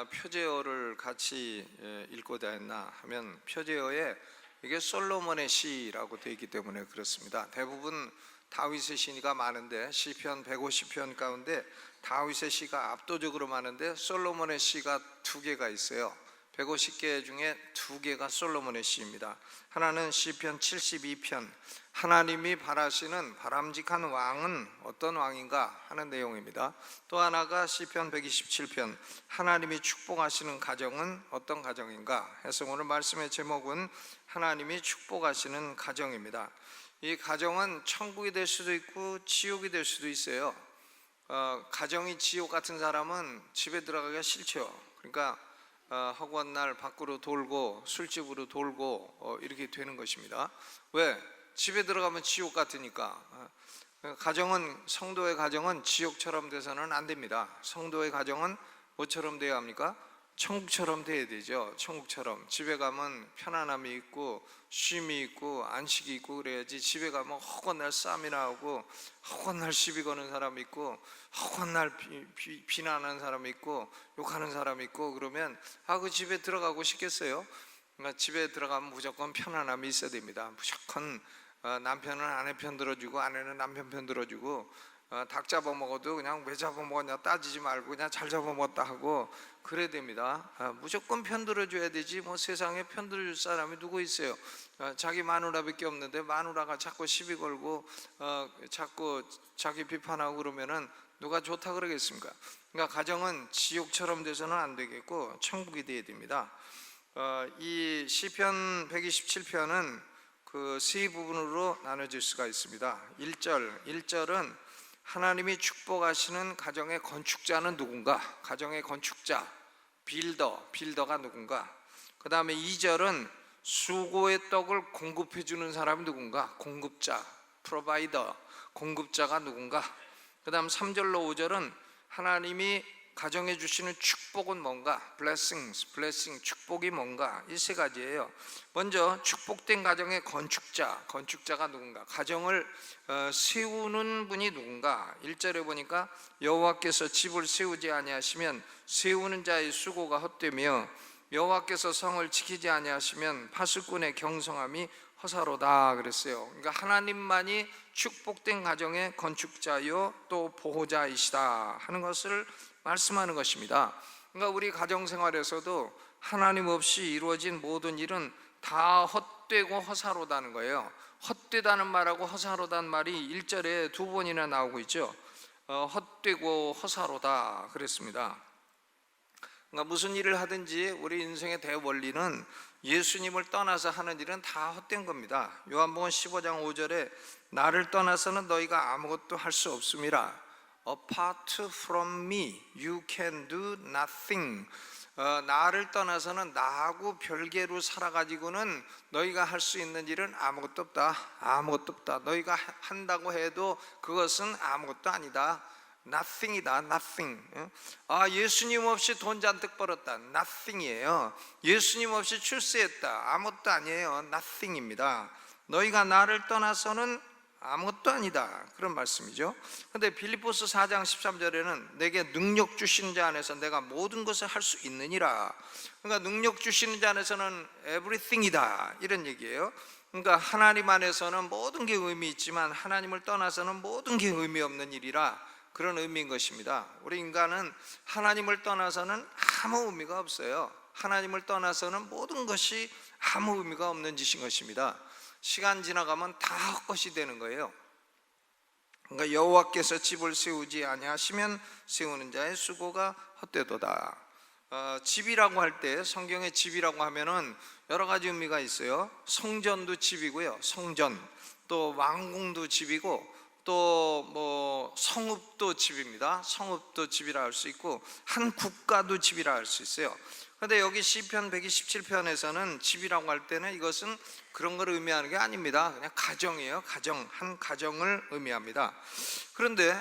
표제어를 같이 읽고자 했나 하면 표제어에 이게 솔로몬의 시라고 되어 있기 때문에 그렇습니다. 대부분 다윗의 시가 많은데 시편 150편 가운데 다윗의 시가 압도적으로 많은데 솔로몬의 시가 2개가 있어요. 150개 중에 2개가 솔로몬의 시입니다. 하나는 시편 72편, 하나님이 바라시는 바람직한 왕은 어떤 왕인가 하는 내용입니다. 또 하나가 시편 127편, 하나님이 축복하시는 가정은 어떤 가정인가 해서 오늘 말씀의 제목은 하나님이 축복하시는 가정입니다. 이 가정은 천국이 될 수도 있고 지옥이 될 수도 있어요. 가정이 지옥 같은 사람은 집에 들어가기가 싫죠. 그러니까 허구한 날 밖으로 돌고 술집으로 돌고 이렇게 되는 것입니다. 왜? 집에 들어가면 지옥 같으니까. 가정은, 성도의 가정은 지옥처럼 돼서는 안 됩니다. 성도의 가정은 뭐처럼 돼야 합니까? 천국처럼 돼야 되죠. 천국처럼. 집에 가면 편안함이 있고 쉼이 있고 안식이 있고 그래야지. 집에 가면 허구한 날 싸움이 나오고 허구한 날 시비 거는 사람이 있고 허구한 날 비난하는 사람이 있고 욕하는 사람이 있고 그러면 그 집에 들어가고 싶겠어요? 그러니까 집에 들어가면 무조건 편안함이 있어야 됩니다. 무조건 남편은 아내 편 들어주고 아내는 남편 편 들어주고 닭 잡아먹어도 그냥 왜 잡아먹었냐 따지지 말고 그냥 잘 잡아먹었다 하고 그래야 됩니다. 무조건 편 들어줘야 되지 뭐 세상에 편 들어줄 사람이 누구 있어요? 자기 마누라밖에 없는데 마누라가 자꾸 시비 걸고 자꾸 자기 비판하고 그러면은 누가 좋다 그러겠습니까? 그러니까 가정은 지옥처럼 돼서는 안 되겠고 천국이 돼야 됩니다. 이 시편 127편은 그 세 부분으로 나눠질 수가 있습니다. 1절은 하나님이 축복하시는 가정의 건축자는 누군가? 가정의 건축자, 빌더가 누군가? 그 다음에 2절은 수고의 떡을 공급해 주는 사람이 누군가? 공급자, 프로바이더, 공급자가 누군가? 그 다음 3절로 5절은 하나님이 가정해 주시는 축복은 뭔가? blessing, 축복이 뭔가? 이 세 가지예요. 먼저 축복된 가정의 건축자가 누군가? 가정을 세우는 분이 누군가? 1절에 보니까 여호와께서 집을 세우지 아니하시면 세우는 자의 수고가 헛되며 여호와께서 성을 지키지 아니하시면 파수꾼의 경성함이 허사로다 그랬어요. 그러니까 하나님만이 축복된 가정의 건축자요 또 보호자이시다 하는 것을 말씀하는 것입니다. 그러니까 우리 가정생활에서도 하나님 없이 이루어진 모든 일은 다 헛되고 허사로다는 거예요. 헛되다는 말하고 허사로다는 말이 1절에 2번이나 나오고 있죠. 헛되고 허사로다 그랬습니다. 그러니까 무슨 일을 하든지 우리 인생의 대원리는 예수님을 떠나서 하는 일은 다 헛된 겁니다. 요한복음 15장 5절에 나를 떠나서는 너희가 아무것도 할 수 없음이라. Apart from me, you can do nothing. 나를 떠나서는 나하고 별개로 살아가지고는 너희가 할 수 있는 일은 아무것도 없다. 너희가 한다고 해도 그것은 아무것도 아니다. nothing이다. nothing. 예수님 없이 돈 잔뜩 벌었다. nothing이에요. 예수님 없이 출세했다. 아무것도 아니에요. nothing입니다. 너희가 나를 떠나서는 아무것도 아니다 그런 말씀이죠. 그런데 빌립보서 4장 13절에는 내게 능력 주시는 자 안에서 내가 모든 것을 할 수 있느니라. 그러니까 능력 주시는 자 안에서는 everything이다 이런 얘기예요. 그러니까 하나님 안에서는 모든 게 의미 있지만 하나님을 떠나서는 모든 게 의미 없는 일이라 그런 의미인 것입니다. 우리 인간은 하나님을 떠나서는 아무 의미가 없어요. 하나님을 떠나서는 모든 것이 아무 의미가 없는 짓인 것입니다. 시간 지나가면 다 헛것이 되는 거예요. 그러니까 여호와께서 집을 세우지 아니하시면 세우는 자의 수고가 헛되도다. 집이라고 할 때 성경의 집이라고 하면은 여러 가지 의미가 있어요. 성전도 집이고요. 성전, 또 왕궁도 집이고 또 뭐 성읍도 집입니다. 성읍도 집이라 할 수 있고 한 국가도 집이라 할 수 있어요. 그런데 여기 시편 127편에서는 집이라고 할 때는 이것은 그런 걸 의미하는 게 아닙니다. 그냥 가정이에요. 가정, 한 가정을 의미합니다. 그런데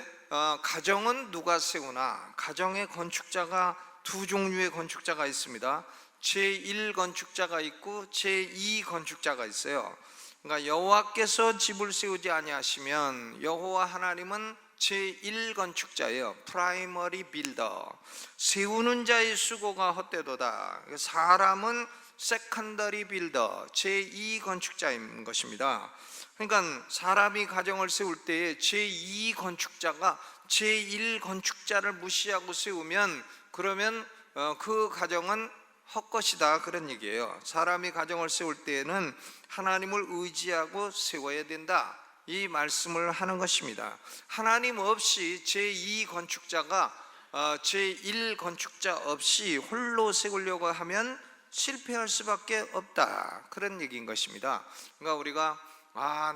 가정은 누가 세우나? 가정의 건축자가 2종류의 건축자가 있습니다. 제1 건축자가 있고 제2 건축자가 있어요. 그러니까 여호와께서 집을 세우지 아니하시면 여호와 하나님은 제1건축자예요. 프라이머리 빌더. 세우는 자의 수고가 헛되도다. 사람은 세컨더리 빌더, 제2건축자인 것입니다. 그러니까 사람이 가정을 세울 때에 제2건축자가 제1건축자를 무시하고 세우면 그러면 그 가정은 헛것이다, 그런 얘기예요. 사람이 가정을 세울 때에는 하나님을 의지하고 세워야 된다, 이 말씀을 하는 것입니다. 하나님 없이 제2건축자가 제1건축자 없이 홀로 세우려고 하면 실패할 수밖에 없다, 그런 얘기인 것입니다. 그러니까 우리가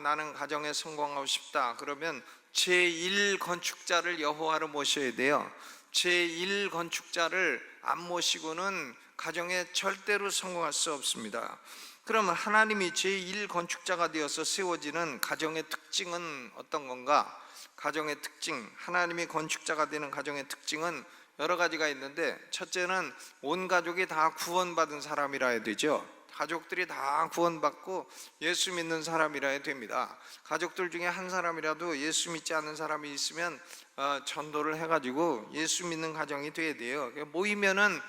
나는 가정에 성공하고 싶다 그러면 제1건축자를 여호와로 모셔야 돼요. 제1건축자를 안 모시고는 가정에 절대로 성공할 수 없습니다. 그러면 하나님이 제1건축자가 되어서 세워지는 가정의 특징은 어떤 건가? 가정의 특징, 하나님이 건축자가 되는 가정의 특징은 여러 가지가 있는데, 첫째는 온 가족이 다 구원받은 사람이라 해야 되죠. 가족들이 다 구원받고 예수 믿는 사람이라 해야 됩니다. 가족들 중에 한 사람이라도 예수 믿지 않는 사람이 있으면 전도를 해가지고 예수 믿는 가정이 돼야 돼요. 모이면은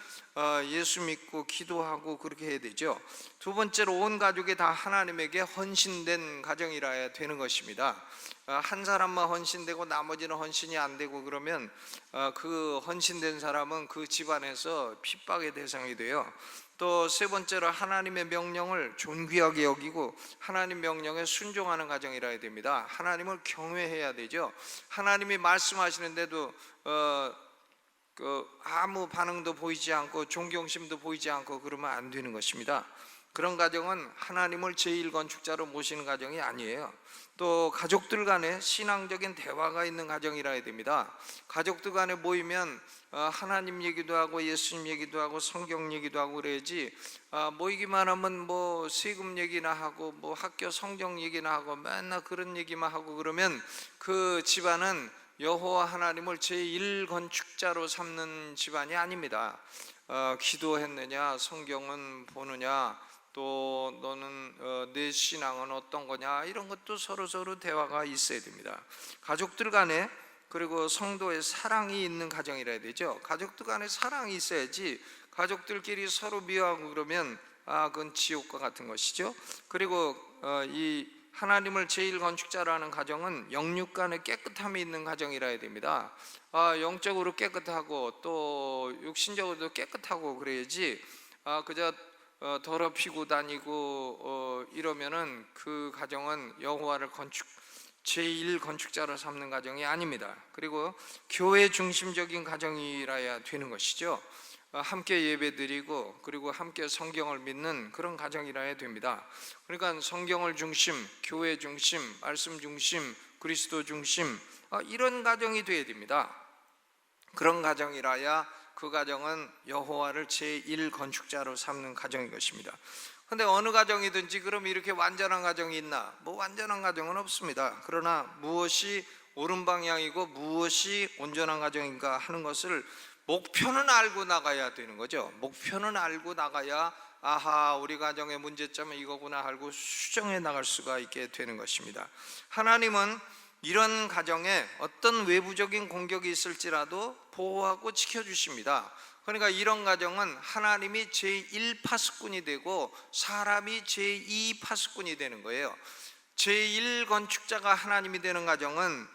예수 믿고 기도하고 그렇게 해야 되죠. 두 번째로 온 가족이 다 하나님에게 헌신된 가정이라 해야 되는 것입니다. 한 사람만 헌신되고 나머지는 헌신이 안 되고 그러면 그 헌신된 사람은 그 집안에서 핍박의 대상이 돼요. 또 세 번째로 하나님의 명령을 존귀하게 여기고 하나님 명령에 순종하는 가정이라 해야 됩니다. 하나님을 경외해야 되죠. 하나님이 말씀하시는데도 아무 반응도 보이지 않고 존경심도 보이지 않고 그러면 안 되는 것입니다. 그런 가정은 하나님을 제1건축자로 모시는 가정이 아니에요. 또 가족들 간에 신앙적인 대화가 있는 가정이라 해야 됩니다. 가족들 간에 모이면 하나님 얘기도 하고 예수님 얘기도 하고 성경 얘기도 하고 그래야지, 모이기만 하면 뭐 세금 얘기나 하고 뭐 학교 성경 얘기나 하고 맨날 그런 얘기만 하고 그러면 그 집안은 여호와 하나님을 제1건축자로 삼는 집안이 아닙니다. 기도했느냐, 성경은 보느냐, 또 너는 내 신앙은 어떤 거냐, 이런 것도 서로 대화가 있어야 됩니다. 가족들 간에, 그리고 성도의 사랑이 있는 가정이라 해야 되죠. 가족들 간에 사랑이 있어야지 가족들끼리 서로 미워하고 그러면 그건 지옥과 같은 것이죠. 그리고 이 하나님을 제1건축자라는 가정은 영육 간의 깨끗함이 있는 가정이라 해야 됩니다. 영적으로 깨끗하고 또 육신적으로도 깨끗하고 그래야지 그저 더럽히고 다니고 이러면은 그 가정은 여호와를 제1건축자로 삼는 가정이 아닙니다. 그리고 교회 중심적인 가정이라야 되는 것이죠. 함께 예배드리고 그리고 함께 성경을 믿는 그런 가정이라야 됩니다. 그러니까 성경을 중심, 교회 중심, 말씀 중심, 그리스도 중심, 이런 가정이 되어야 됩니다. 그런 가정이라야 그 가정은 여호와를 제1건축자로 삼는 가정인 것입니다. 그런데 어느 가정이든지 그럼 이렇게 완전한 가정이 있나? 뭐 완전한 가정은 없습니다. 그러나 무엇이 옳은 방향이고 무엇이 온전한 가정인가 하는 것을 목표는 알고 나가야 되는 거죠. 목표는 알고 나가야 우리 가정의 문제점은 이거구나 하고 수정해 나갈 수가 있게 되는 것입니다. 하나님은 이런 가정에 어떤 외부적인 공격이 있을지라도 보호하고 지켜주십니다. 그러니까 이런 가정은 하나님이 제1파수꾼이 되고 사람이 제2파수꾼이 되는 거예요. 제1건축자가 하나님이 되는 가정은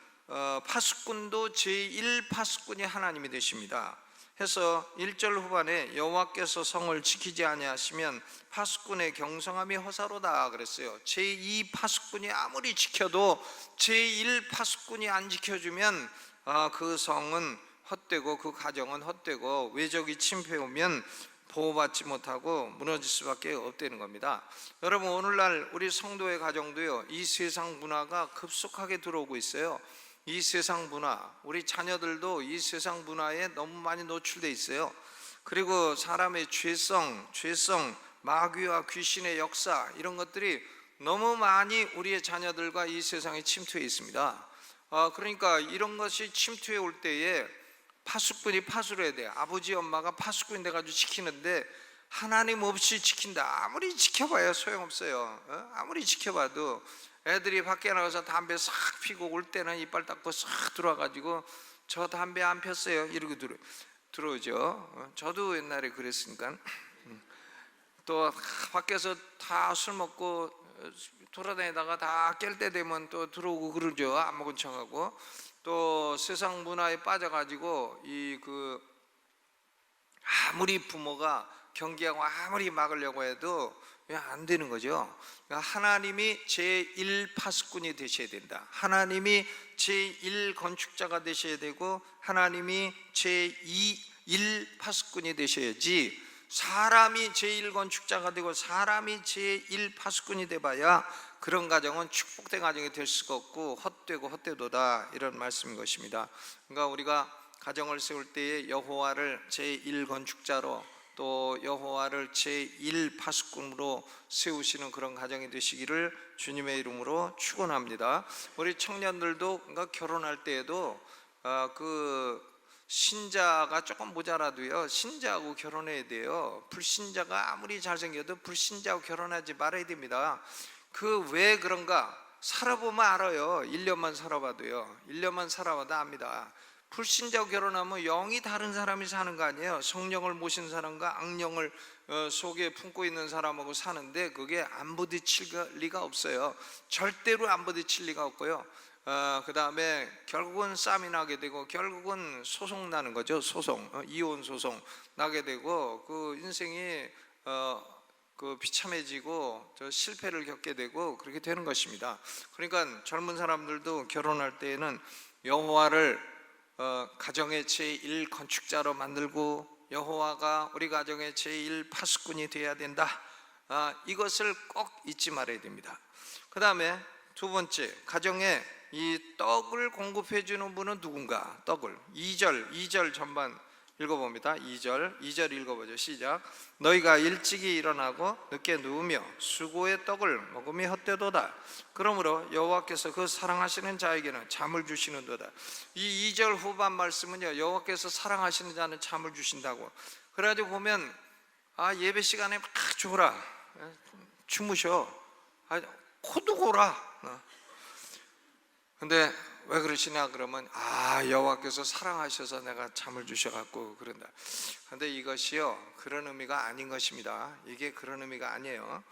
파수꾼도 제1파수꾼이 하나님이 되십니다. 해서 1절 후반에 여호와께서 성을 지키지 아니하시면 파수꾼의 경성함이 허사로다 그랬어요. 제2파수꾼이 아무리 지켜도 제1파수꾼이 안 지켜주면 그 성은 헛되고 그 가정은 헛되고 외적이 침입해 오면 보호받지 못하고 무너질 수밖에 없다는 겁니다. 여러분, 오늘날 우리 성도의 가정도요, 이 세상 문화가 급속하게 들어오고 있어요. 이 세상 문화, 우리 자녀들도 이 세상 문화에 너무 많이 노출돼 있어요. 그리고 사람의 죄성, 마귀와 귀신의 역사, 이런 것들이 너무 많이 우리의 자녀들과 이 세상에 침투해 있습니다. 그러니까 이런 것이 침투해 올 때에 파수꾼이 파수를 해야 돼요. 아버지 엄마가 파수꾼이 돼가지고 지키는데 하나님 없이 지킨다, 아무리 지켜봐야 소용없어요. 아무리 지켜봐도 애들이 밖에 나가서 담배 싹 피고 올 때는 이빨 닦고 싹 들어와가지고 저 담배 안 폈어요 이러고 들어오죠. 저도 옛날에 그랬으니까. 또 밖에서 다 술 먹고 돌아다니다가 다 깰 때 되면 또 들어오고 그러죠. 안 먹은 척하고. 또 세상 문화에 빠져가지고 아무리 부모가 경계하고 아무리 막으려고 해도 안 되는 거죠. 그러니까 하나님이 제1파수꾼이 되셔야 된다. 하나님이 제1건축자가 되셔야 되고 하나님이 제2파수꾼이 되셔야지, 사람이 제1건축자가 되고 사람이 제1파수꾼이 돼봐야 그런 가정은 축복된 가정이 될 수가 없고 헛되고 헛되도다, 이런 말씀인 것입니다. 그러니까 우리가 가정을 세울 때에 여호와를 제1건축자로 또 여호와를 제1파수꾼으로 세우시는 그런 가정이 되시기를 주님의 이름으로 축원합니다. 우리 청년들도 그러니까 결혼할 때에도 신자가 조금 모자라도요, 신자하고 결혼해야 돼요. 불신자가 아무리 잘생겨도 불신자하고 결혼하지 말아야 됩니다. 왜 그런가? 살아보면 알아요. 1년만 살아봐도요. 1년만 살아봐도 압니다. 불신자하고 결혼하면 영이 다른 사람이 사는 거 아니에요. 성령을 모신 사람과 악령을 속에 품고 있는 사람하고 사는데 그게 안 부딪힐 리가 없어요. 절대로 안 부딪힐 리가 없고요. 그 다음에 결국은 싸움이 나게 되고 결국은 소송 나는 거죠. 이혼 소송 나게 되고 인생이 비참해지고 실패를 겪게 되고 그렇게 되는 것입니다. 그러니까 젊은 사람들도 결혼할 때에는 여호와를 가정의 제1건축자로 만들고 여호와가 우리 가정의 제1파수꾼이 되어야 된다. 이것을 꼭 잊지 말아야 됩니다. 그 다음에 두 번째, 가정에 이 떡을 공급해 주는 분은 누군가? 떡을 2절 전반 읽어봅니다. 2절 읽어보죠. 시작. 너희가 일찍이 일어나고 늦게 누우며 수고의 떡을 먹음이 헛되도다. 그러므로 여호와께서 그 사랑하시는 자에게는 잠을 주시는도다. 이 2절 후반 말씀은요, 여호와께서 사랑하시는 자는 잠을 주신다고. 그래가지고 보면 예배 시간에 막 졸아, 주무셔, 코도 골아. 근데 왜 그러시냐 그러면 여호와께서 사랑하셔서 내가 잠을 주셔갖고 그런다. 근데 이것이요, 그런 의미가 아닌 것입니다. 이게 그런 의미가 아니에요.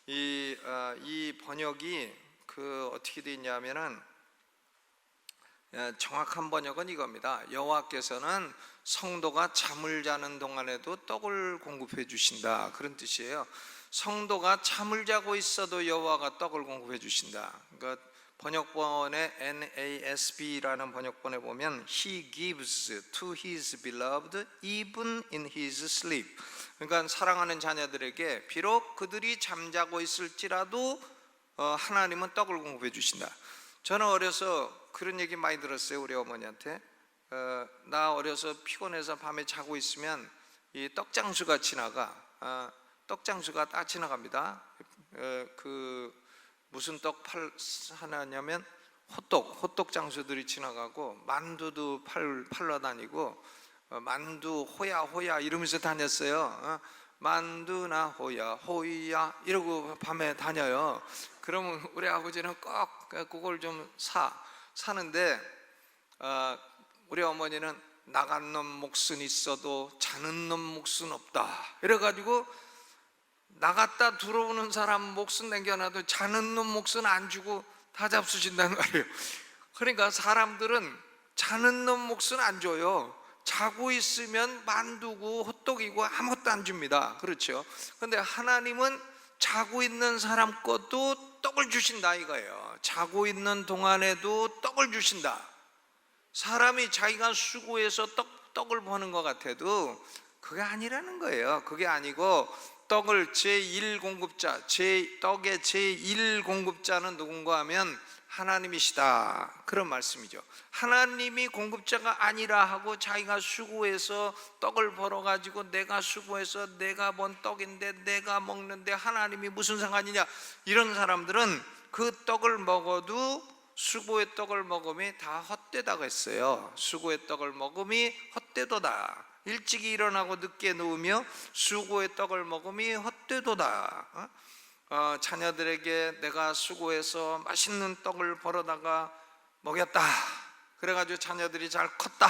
이 번역이 어떻게 되어 있냐면은 정확한 번역은 이겁니다. 여호와께서는 성도가 잠을 자는 동안에도 떡을 공급해 주신다, 그런 뜻이에요. 성도가 잠을 자고 있어도 여호와가 떡을 공급해 주신다. 그러니까 번역본의 NASB라는 번역본에 보면 He gives to His beloved even in His sleep. 그러니까 사랑하는 자녀들에게 비록 그들이 잠자고 있을지라도 하나님은 떡을 공급해 주신다. 저는 어려서 그런 얘기 많이 들었어요. 우리 어머니한테. 나 어려서 피곤해서 밤에 자고 있으면 이 떡장수가 지나가. 떡장수가 딱 지나갑니다. 무슨 떡 하냐면 호떡 장수들이 지나가고 만두도 팔러 다니고 만두 호야 이러면서 다녔어요. 만두나 호야 이러고 밤에 다녀요. 그러면 우리 아버지는 꼭 그걸 좀 사는데 우리 어머니는 나간 놈 몫은 있어도 자는 놈 몫은 없다. 이래가지고 나갔다 들어오는 사람 몫은 남겨놔도 자는 놈 몫은 안 주고 다 잡수신다는 거예요. 그러니까 사람들은 자는 놈 몫은 안 줘요. 자고 있으면 만두고 호떡이고 아무것도 안 줍니다. 그렇죠? 근데 하나님은 자고 있는 사람 것도 떡을 주신다 이거예요. 자고 있는 동안에도 떡을 주신다. 사람이 자기가 수고해서 떡을 버는 것 같아도 그게 아니라는 거예요. 그게 아니고 떡의 제1공급자는 누군가 하면 하나님이시다, 그런 말씀이죠. 하나님이 공급자가 아니라 하고 자기가 수고해서 떡을 벌어가지고 내가 수고해서 내가 번 떡인데 내가 먹는데 하나님이 무슨 상관이냐, 이런 사람들은 그 떡을 먹어도 수고의 떡을 먹음이 다 헛되다고 했어요. 수고의 떡을 먹음이 헛되도다. 일찍이 일어나고 늦게 누우며 수고의 떡을 먹음이 헛되도다. 자녀들에게 내가 수고해서 맛있는 떡을 벌어다가 먹였다. 그래가지고 자녀들이 잘 컸다.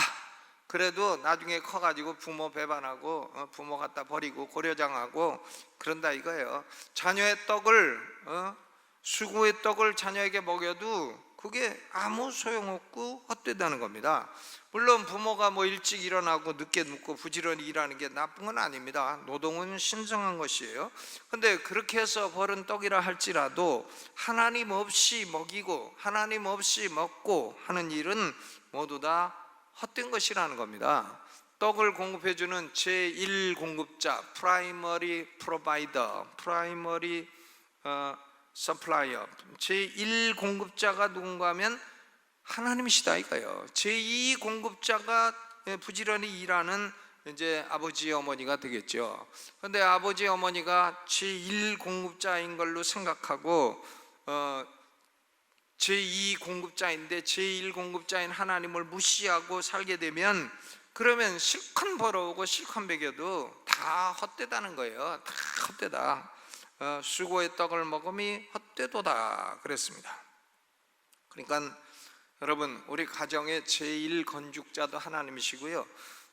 그래도 나중에 커가지고 부모 배반하고 부모 갖다 버리고 고려장하고 그런다 이거예요. 자녀의 떡을 수고의 떡을 자녀에게 먹여도 그게 아무 소용없고 헛되다는 겁니다. 물론 부모가 뭐 일찍 일어나고 늦게 눕고 부지런히 일하는 게 나쁜 건 아닙니다. 노동은 신성한 것이에요. 근데 그렇게 해서 벌은 떡이라 할지라도 하나님 없이 먹이고 하나님 없이 먹고 하는 일은 모두 다 헛된 것이라는 겁니다. 떡을 공급해주는 제1공급자, 프라이머리 프로바이더, 프라이머리 서플라이어, 제1공급자가 누군가 하면 하나님이시다 이거예요. 제2공급자가 부지런히 일하는 이제 아버지 어머니가 되겠죠. 그런데 아버지 어머니가 제1공급자인 걸로 생각하고 제2공급자인데 제1공급자인 하나님을 무시하고 살게 되면 그러면 실컷 벌어오고 실컷 먹여도 다 헛되다는 거예요. 다 헛되다. 수고의 떡을 먹음이 헛되도다 그랬습니다. 그러니까 여러분, 우리 가정의 제1건축자도 하나님이시고요,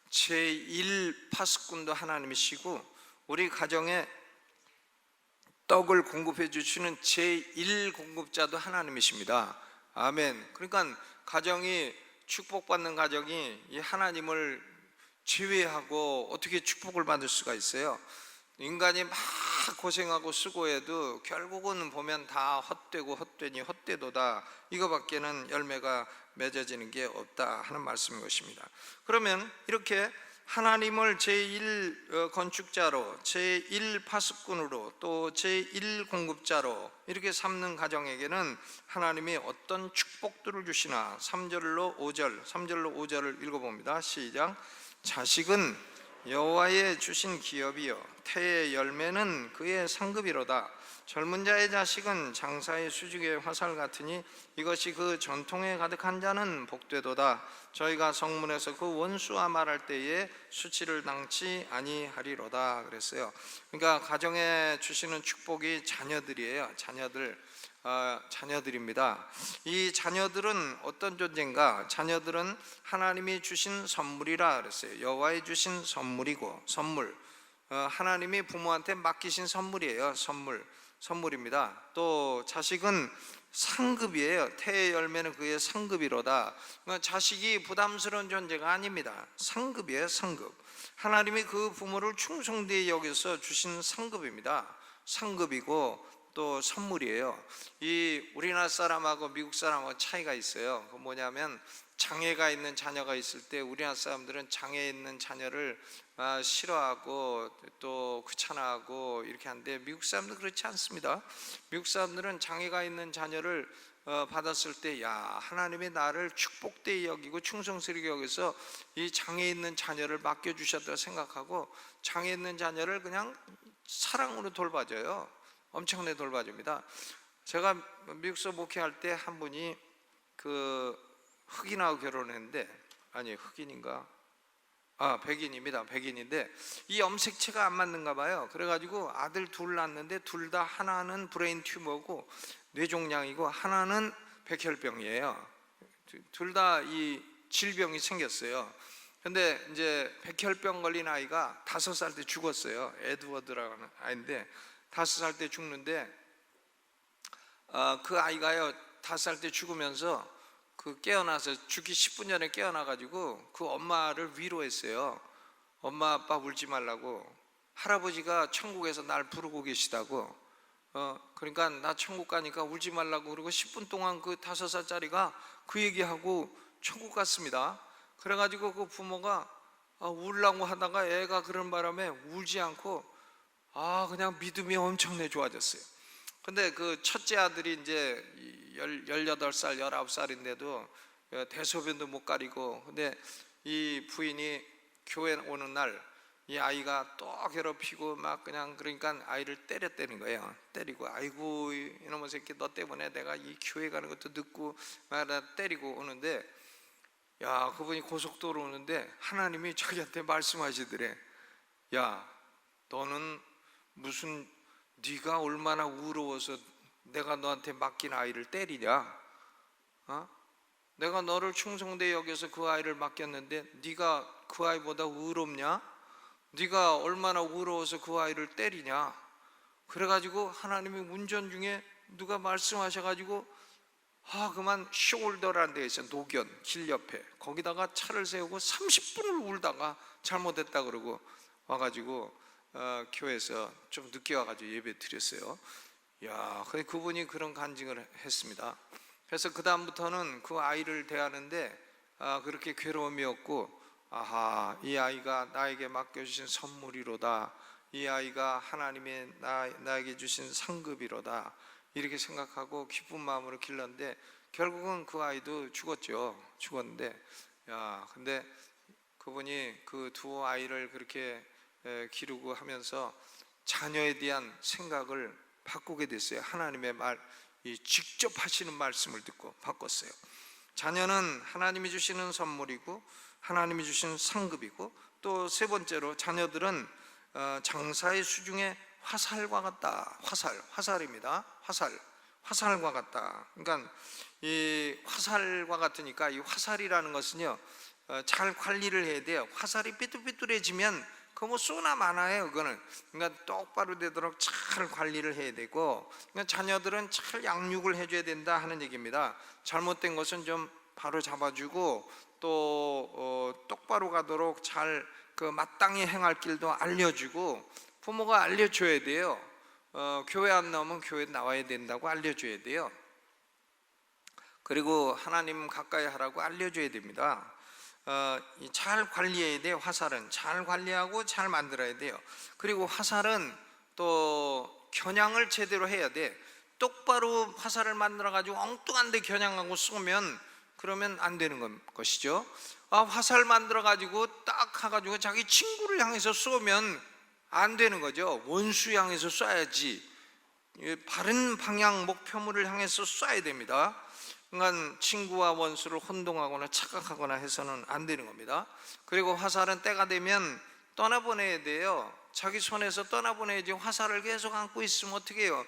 제1파수꾼도 하나님이시고, 우리 가정에 떡을 공급해 주시는 제1공급자도 하나님이십니다. 아멘. 그러니까 가정이 축복받는 가정이 이 하나님을 제외하고 어떻게 축복을 받을 수가 있어요? 인간이 막 고생하고 수고해도 결국은 보면 다 헛되고 헛되니 헛되도다, 이거밖에는 열매가 맺어지는 게 없다 하는 말씀인 것입니다. 그러면 이렇게 하나님을 제1건축자로, 제1파수꾼으로, 또 제1공급자로 이렇게 삼는 가정에게는 하나님이 어떤 축복들을 주시나. 3절로 5절을 읽어봅니다. 시작. 자식은 여호와의 주신 기업이요 태의 열매는 그의 상급이로다. 젊은 자의 자식은 장사의 수직의 화살 같으니 이것이 그 전통에 가득한 자는 복되도다. 저희가 성문에서 그 원수와 말할 때에 수치를 당치 아니하리로다 그랬어요. 그러니까 가정에 주시는 축복이 자녀들이에요. 자녀들입니다. 이 자녀들은 어떤 존재인가? 자녀들은 하나님이 주신 선물이라 그랬어요. 여호와의 주신 선물이고, 하나님이 부모한테 맡기신 선물이에요. 선물입니다. 또 자식은 상급이에요. 태의 열매는 그의 상급이로다. 그러니까 자식이 부담스러운 존재가 아닙니다. 상급이에요. 상급. 하나님이 그 부모를 충성되이 여겨서 주신 상급입니다. 상급이고 또 선물이에요. 이 우리나라 사람하고 미국 사람하고 차이가 있어요. 그 뭐냐면, 장애가 있는 자녀가 있을 때 우리나라 사람들은 장애 있는 자녀를 싫어하고 또 귀찮아하고 이렇게 하는데, 미국 사람들은 그렇지 않습니다. 미국 사람들은 장애가 있는 자녀를 받았을 때, 야, 하나님이 나를 축복되이 여기고 충성스럽게 여기서 이 장애 있는 자녀를 맡겨주셨다고 생각하고 장애 있는 자녀를 그냥 사랑으로 돌봐줘요. 엄청나게 돌봐줍니다. 제가 미국서 목회할 때 한 분이 그 흑인하고 결혼했는데, 아니 흑인인가? 백인입니다. 백인인데 이 염색체가 안 맞는가 봐요. 그래가지고 아들 둘 낳았는데 둘 다 하나는 브레인 튜머고 뇌종양이고 하나는 백혈병이에요. 둘 다 이 질병이 생겼어요. 근데 이제 백혈병 걸린 아이가 5살 때 죽었어요. 에드워드라는 아이인데 5살 때 죽는데, 그 아이가요 5살 때 죽으면서 그 깨어나서 죽기 10분 전에 깨어나가지고 그 엄마를 위로했어요. 엄마 아빠 울지 말라고, 할아버지가 천국에서 날 부르고 계시다고. 그러니까 나 천국 가니까 울지 말라고. 그리고 10분 동안 그 5살짜리가 그 얘기하고 천국 갔습니다. 그래가지고 그 부모가 울라고 하다가 애가 그런 바람에 울지 않고 그냥 믿음이 엄청나게 좋아졌어요. 근데 그 첫째 아들이 이제 18살, 19살인데도 대소변도 못 가리고, 근데 이 부인이 교회 오는 날 이 아이가 또 괴롭히고 막 그냥, 그러니까 아이를 때렸다는 거예요. 때리고, 아이고 이놈의 새끼 너 때문에 내가 이 교회 가는 것도 늦고 막 때리고 오는데, 야, 그분이 고속도로 오는데 하나님이 자기한테 말씀하시더래. 야, 너는 무슨 네가 얼마나 우러워서 내가 너한테 맡긴 아이를 때리냐? 내가 너를 충성되이 여겨서 그 아이를 맡겼는데 네가 그 아이보다 의롭냐? 네가 얼마나 의로워서 그 아이를 때리냐? 그래가지고 하나님이 운전 중에 누가 말씀하셔가지고 그만 숄더라는 데에 있어, 노견 길 옆에 거기다가 차를 세우고 30분을 울다가 잘못했다 그러고 와가지고 교회에서 좀 늦게 와가지고 예배 드렸어요. 근데 그분이 그런 간증을 했습니다. 그래서 그 다음부터는 그 아이를 대하는데 그렇게 괴로움이 없고, 이 아이가 나에게 맡겨주신 선물이로다, 이 아이가 하나님의 나에게 주신 상급이로다, 이렇게 생각하고 기쁜 마음으로 길렀는데 결국은 그 아이도 죽었는데 근데 그분이 그 두 아이를 그렇게 기르고 하면서 자녀에 대한 생각을 바꾸게 됐어요. 하나님의 말, 직접 하시는 말씀을 듣고 바꿨어요. 자녀는 하나님이 주시는 선물이고 하나님이 주시는 상급이고, 또 세 번째로 자녀들은 장사의 수중에 화살과 같다. 화살입니다. 화살과 같다. 그러니까 이 화살과 같으니까 이 화살이라는 것은요, 잘 관리를 해야 돼요. 화살이 삐뚤삐뚤해지면 그거 뭐 쏘나 마나예요. 그거는 그러니까 똑바로 되도록 잘 관리를 해야 되고, 그러니까 자녀들은 잘 양육을 해줘야 된다 하는 얘기입니다. 잘못된 것은 좀 바로 잡아주고, 또 똑바로 가도록 잘 그 마땅히 행할 길도 알려주고, 부모가 알려줘야 돼요. 교회 안 나오면 교회 나와야 된다고 알려줘야 돼요. 그리고 하나님 가까이 하라고 알려줘야 됩니다. 잘 관리해야 돼요. 화살은 잘 관리하고 잘 만들어야 돼요. 그리고 화살은 또 겨냥을 제대로 해야 돼. 똑바로 화살을 만들어 가지고 엉뚱한 데 겨냥하고 쏘면 그러면 안 되는 것이죠. 화살 만들어 가지고 딱 해가지고 자기 친구를 향해서 쏘면 안 되는 거죠. 원수 향해서 쏴야지. 바른 방향 목표물을 향해서 쏴야 됩니다. 그러니까 친구와 원수를 혼동하거나 착각하거나 해서는 안 되는 겁니다. 그리고 화살은 때가 되면 떠나보내야 돼요. 자기 손에서 떠나보내야지. 화살을 계속 안고 있으면 어떻게 해요?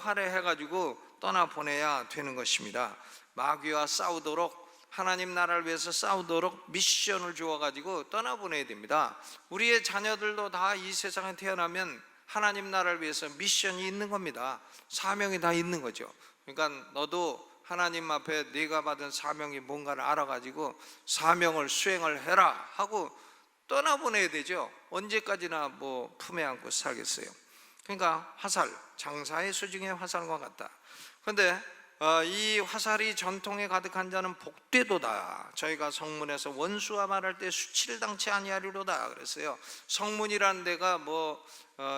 활해해가지고 떠나보내야 되는 것입니다. 마귀와 싸우도록, 하나님 나라를 위해서 싸우도록 미션을 주어가지고 떠나보내야 됩니다. 우리의 자녀들도 다 이 세상에 태어나면 하나님 나라를 위해서 미션이 있는 겁니다. 사명이 다 있는 거죠. 그러니까 너도 하나님 앞에 네가 받은 사명이 뭔가를 알아가지고 사명을 수행을 해라 하고 떠나보내야 되죠. 언제까지나 뭐 품에 안고 살겠어요. 그러니까 화살, 장사의 수중에 화살과 같다. 그런데 이 화살이 전통에 가득한 자는 복되도다. 저희가 성문에서 원수와 말할 때 수치를 당치 아니하리로다 그랬어요. 성문이라는 데가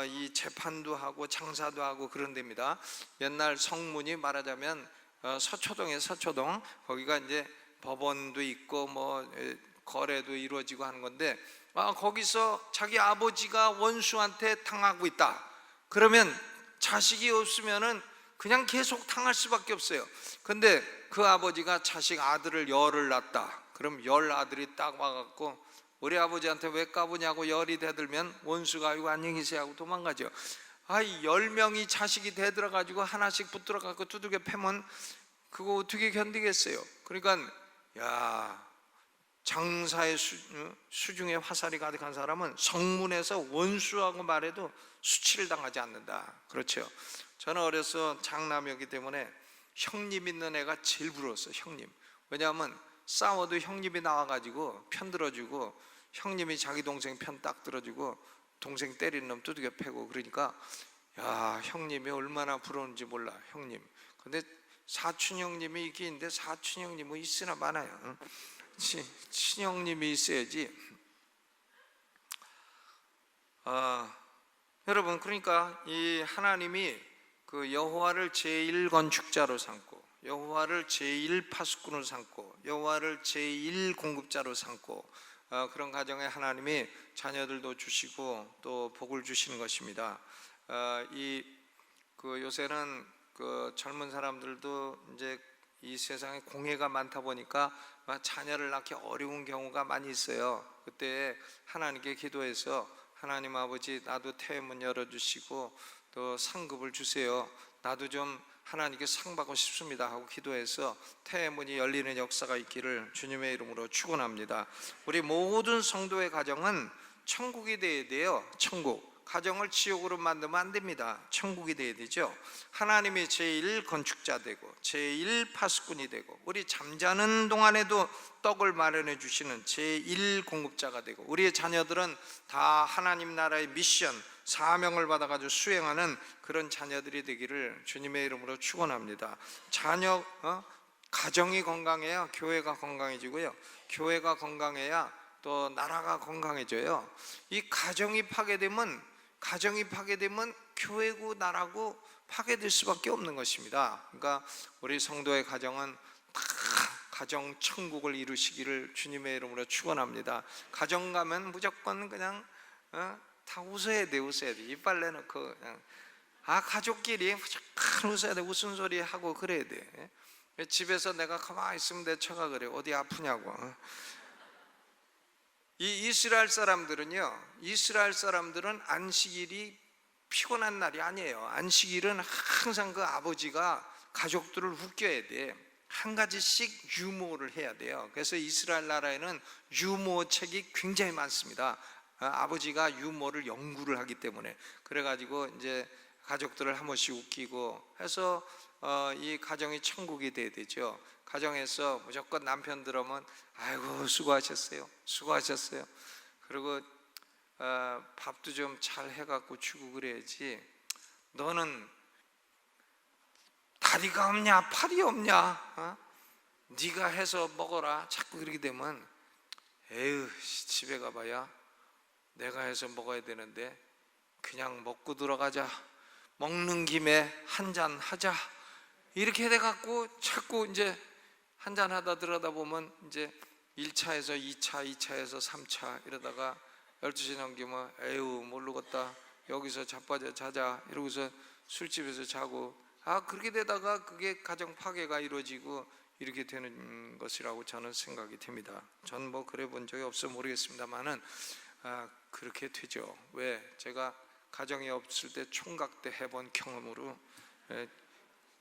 이 재판도 하고 장사도 하고 그런 데입니다. 옛날 성문이 말하자면 서초동에 서초동, 거기가 이제 법원도 있고 거래도 이루어지고 하는 건데, 거기서 자기 아버지가 원수한테 당하고 있다 그러면 자식이 없으면은 그냥 계속 당할 수밖에 없어요. 근데 그 아버지가 자식 아들을 열을 낳았다. 그럼 열 아들이 딱 와갖고 우리 아버지한테 왜 까부냐고 열이 대들면 원수가 이거 안녕히 계세요 하고 도망가죠. 10명이 자식이 대들어가지고 하나씩 붙들어갖고 두들겨 패면 그거 어떻게 견디겠어요? 그러니까 장사의 수중에 화살이 가득한 사람은 성문에서 원수하고 말해도 수치를 당하지 않는다. 그렇죠. 저는 어려서 장남이었기 때문에 형님 있는 애가 제일 부러웠어요. 형님. 왜냐하면 싸워도 형님이 나와가지고 편 들어주고, 형님이 자기 동생 편 딱 들어주고 동생 때리는 놈 두들겨 패고, 그러니까 형님이 얼마나 부러운지 몰라. 형님. 근데 사촌 형님이 있긴 있는데 사촌 형님은 있으나 마나요. 친형님이 있어야지. 여러분, 그러니까 이 하나님이 그 여호와를 제1건축자로 삼고, 여호와를 제1파수꾼으로 삼고, 여호와를 제1공급자로 삼고, 그런 가정에 하나님이 자녀들도 주시고 또 복을 주시는 것입니다. 요새는 그 젊은 사람들도 이제 이 세상에 공해가 많다 보니까 자녀를 낳기 어려운 경우가 많이 있어요. 그때 하나님께 기도해서 하나님 아버지 나도 태문 열어주시고 또 상급을 주세요. 나도 좀 하나님께 상 받고 싶습니다 하고 기도해서 태의 문이 열리는 역사가 있기를 주님의 이름으로 축원합니다. 우리 모든 성도의 가정은 천국이 되어야 돼요. 천국. 가정을 지옥으로 만들면 안 됩니다. 천국이 되어야 되죠. 하나님이 제1 건축자 되고 제1 파수꾼이 되고 우리 잠자는 동안에도 떡을 마련해 주시는 제1 공급자가 되고 우리의 자녀들은 다 하나님 나라의 미션, 사명을 받아가지고 수행하는 그런 자녀들이 되기를 주님의 이름으로 축원합니다. 가정이 건강해야 교회가 건강해지고요. 교회가 건강해야 또 나라가 건강해져요. 이 가정이 파괴되면 교회고 나라고 파괴될 수밖에 없는 것입니다. 그러니까 우리 성도의 가정은 다 가정 천국을 이루시기를 주님의 이름으로 축원합니다. 가정 가면 무조건 그냥 다 웃어야 돼. 이빨 내놓고 그냥 가족끼리 무조건 웃어야 돼. 웃은 소리 하고 그래야 돼. 집에서 내가 가만히 있으면 내 처가 그래. 어디 아프냐고. 이 이스라엘 사람들은 안식일이 피곤한 날이 아니에요. 안식일은 항상 그 아버지가 가족들을 웃겨야 돼. 한 가지씩 유머를 해야 돼요. 그래서 이스라엘 나라에는 유머 책이 굉장히 많습니다. 아버지가 유머를 연구를 하기 때문에 그래가지고 이제 가족들을 한 번씩 웃기고 해서 이 가정이 천국이 돼야 되죠. 가정에서 무조건 남편 들어오면 아이고 수고하셨어요. 그리고 밥도 좀 잘 해갖고 주고 그래야지. 너는 다리가 없냐 팔이 없냐 네가 해서 먹어라. 자꾸 그렇게 되면 에휴 집에 가봐야 내가 해서 먹어야 되는데 그냥 먹고 들어가자. 먹는 김에 한잔 하자. 이렇게 돼갖고 자꾸 이제 한잔 하다 들어다 보면 이제 1차에서 2차, 2차에서 3차 이러다가 12시 넘기면 에휴 모르겠다. 여기서 자빠져 자자. 이러고서 술집에서 자고 그렇게 되다가 그게 가정 파괴가 이루어지고 이렇게 되는 것이라고 저는 생각이 됩니다. 전 뭐 그래 본 적이 없어 모르겠습니다만은 그렇게 되죠. 왜? 제가 가정이 없을 때 총각 때 해본 경험으로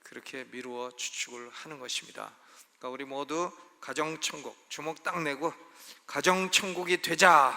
그렇게 미루어 추측을 하는 것입니다. 그러니까 우리 모두 가정천국 주먹 딱 내고 가정천국이 되자.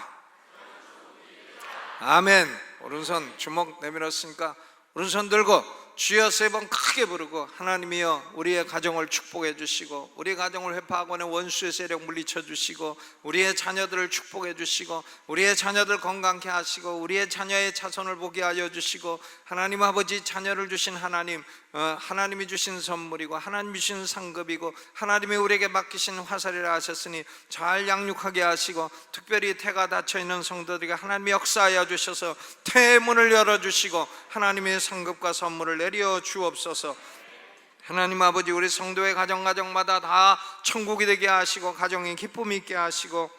아멘. 오른손 주먹 내밀었으니까 오른손 들고 주여 3번 크게 부르고 하나님이여 우리의 가정을 축복해 주시고 우리의 가정을 회파하고는 원수의 세력 물리쳐 주시고 우리의 자녀들을 축복해 주시고 우리의 자녀들 건강케 하시고 우리의 자녀의 자손을 보게 하여 주시고 하나님 아버지 자녀를 주신 하나님이 주신 선물이고 하나님이 주신 상급이고 하나님이 우리에게 맡기신 화살이라 하셨으니 잘 양육하게 하시고 특별히 태가 닫혀있는 성도들에게 하나님이 역사하여 주셔서 태의 문을 열어주시고 하나님의 상급과 선물을 내려 주옵소서. 하나님 아버지 우리 성도의 가정마다 다 천국이 되게 하시고 가정에 기쁨이 있게 하시고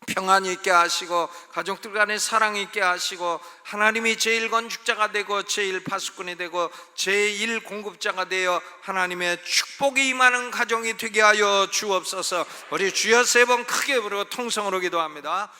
평안이 있게 하시고 가족들 간에 사랑이 있게 하시고 하나님이 제1 건축자가 되고 제1 파수꾼이 되고 제1 공급자가 되어 하나님의 축복이 임하는 가정이 되게 하여 주옵소서. 우리 주여 3번 크게 부르고 통성으로 기도합니다.